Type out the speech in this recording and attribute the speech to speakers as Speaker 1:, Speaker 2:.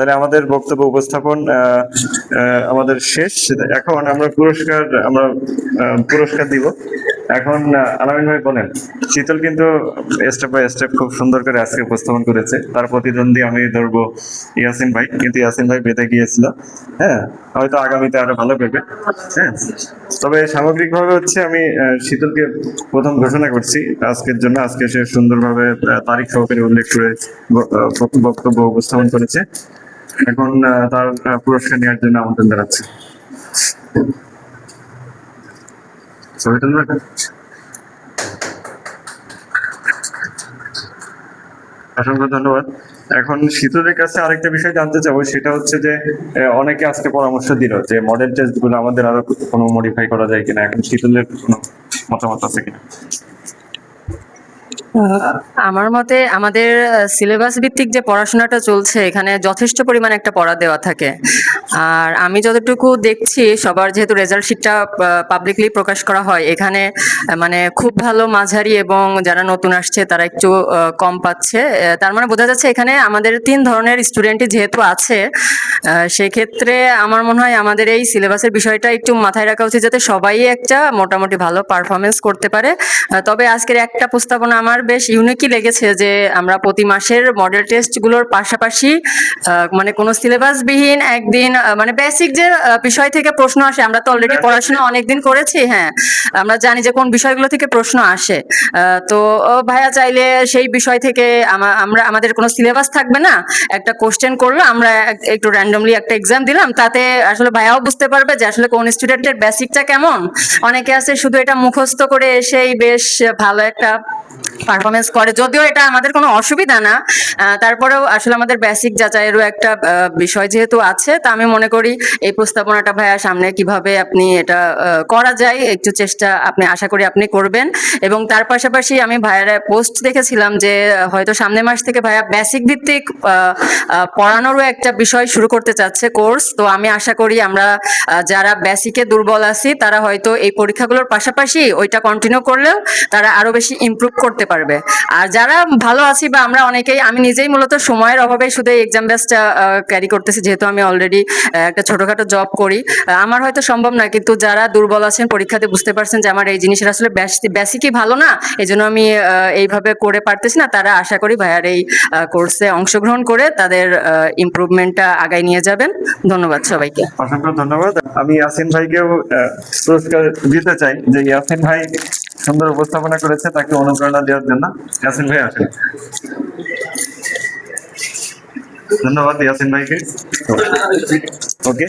Speaker 1: তাহলে আমাদের বক্তব্য উপস্থাপন আমাদের শেষ। এখন আমরা পুরস্কার দিব। এখন আলামিন ভাই বলেন, শীতল কিন্তু স্টেপ বাই স্টেপ খুব সুন্দর করে আজকে উপস্থাপন করেছে। তার প্রতিদ্বন্দ্বী আমি ধরবো ইয়াসিন ভাই, কিন্তু ইয়াসিন ভাই বেঁধে গিয়েছিল। হ্যাঁ, হয়তো আগামীতে আরো ভালো পেবে। হ্যাঁ, তবে সামগ্রিকভাবে হচ্ছে আমি শীতলকে প্রথম ঘোষণা করছি আজকের জন্য। আজকে সে সুন্দরভাবে তারিখ সহকারে উল্লেখ করে বক্তব্য উপস্থাপন করেছে। এখন তার পুরস্কার নেওয়ার জন্য আমন্ত্রণ জানাচ্ছি। অসংখ্য ধন্যবাদ। এখন শীতলের কাছে আরেকটা বিষয় জানতে চাবো, সেটা হচ্ছে যে অনেকে আজকে পরামর্শ দিল যে মডেল টেস্ট গুলো আমাদের আরো কোনো মডিফাই করা যায় কিনা। এখন শীতলের কোনো মতামত আছে কিনা?
Speaker 2: আমার মতে আমাদের সিলেবাস ভিত্তিক যে পড়াশোনাটা চলছে এখানে যথেষ্ট পরিমাণে একটা পড়া দেওয়া থাকে। আর আমি যতটুকু দেখছি সবার যেহেতু রেজাল্ট শিটটা পাবলিকলি প্রকাশ করা হয়, এখানে মানে খুব ভালো, মাঝারি এবং যারা নতুন আসছে তারা একটু কম পাচ্ছে। তার মানে বোঝা যাচ্ছে এখানে আমাদের 3 ধরনের স্টুডেন্টই যেহেতু আছে, সেক্ষেত্রে আমার মনে হয় আমাদের এই সিলেবাসের বিষয়টা একটু মাথায় রাখা উচিত যাতে সবাই একটা মোটামুটি ভালো পারফরমেন্স করতে পারে। তবে আজকের একটা প্রস্তাবনা আমার বেশ ইউনিকই লেগেছে যে আমরা প্রতি মাসের মডেল টেস্টগুলোর পাশাপাশি মানে কোনো সিলেবাসবিহীন একদিন মানে বেসিক যে বিষয় থেকে প্রশ্ন আসে, আমরা তো অলরেডি পড়াশোনা অনেকদিন করেছি। হ্যাঁ, আমরা জানি যে কোন বিষয়গুলো থেকে প্রশ্ন আসে। তো ভাইয়া চাইলে সেই বিষয় থেকে আমরা আমাদের কোনো সিলেবাস থাকবে না, একটা কোশ্চেন করলো, আমরা একটু র্যান্ডমলি একটা এক্সাম দিলাম, তাতে আসলে ভাইয়াও বুঝতে পারবে যে আসলে কোন স্টুডেন্টের বেসিকটা কেমন। অনেকে আছে শুধু এটা মুখস্থ করে এসেই বেশ ভালো একটা পারফরমেন্স করে, যদিও এটা আমাদের কোনো অসুবিধা না। তারপরেও আসলে আমাদের বেসিক যাচাইয়েরও একটা বিষয় যেহেতু আছে, তা আমি মনে করি এই প্রস্তাবনাটা ভাইয়া সামনে কিভাবে আপনি এটা করা যায় একটু চেষ্টা আপনি আশা করি আপনি করবেন। এবং তার পাশাপাশি আমি ভাইয়ার পোস্ট দেখেছিলাম যে হয়তো সামনের মাস থেকে ভাইয়া বেসিক ভিত্তিক পড়ানোরও একটা বিষয় শুরু করতে চাচ্ছে, কোর্স। তো আমি আশা করি আমরা যারা বেসিকে দুর্বল আছি তারা হয়তো এই পরীক্ষাগুলোর পাশাপাশি ওইটা কন্টিনিউ করলেও তারা আরো বেশি ইমপ্রুভ করতে পারবে। আর যারা ভালো আছি বা আমরা অনেকেই, আমি নিজেই মূলত সময়ের অভাবে শুধু এক্সাম বেসটা ক্যারি করতেছি, যেহেতু আমি অলরেডি একটা ছোটখাটো জব করি। আমার হয়তো সম্ভব না, কিন্তু যারা দুর্বল আছেন পরীক্ষাতে বুঝতে পারছেন যে আমার এই জিনিসের আসলে বেসিকই ভালো না, এই জন্য আমি এইভাবে করে পারতেছি না, তারা আশা করি ভাইয়ার এই কোর্সে অংশগ্রহণ করে তাদের ইমপ্রুভমেন্টটা আগায় নিয়ে যাবেন। ধন্যবাদ সবাইকে।
Speaker 1: অসংখ্য ধন্যবাদ। আমি ইয়াসিন ভাইকেও পুরস্কার দিতে চাই, যে ইয়াসিন ভাই সুন্দর উপস্থাপনা করেছে, তাকে অনুপ্রেরণা দেওয়ার জন্য। ইয়াসিন ভাই আসেন। ধন্যবাদ ইয়াসিন ভাইকে। ওকে।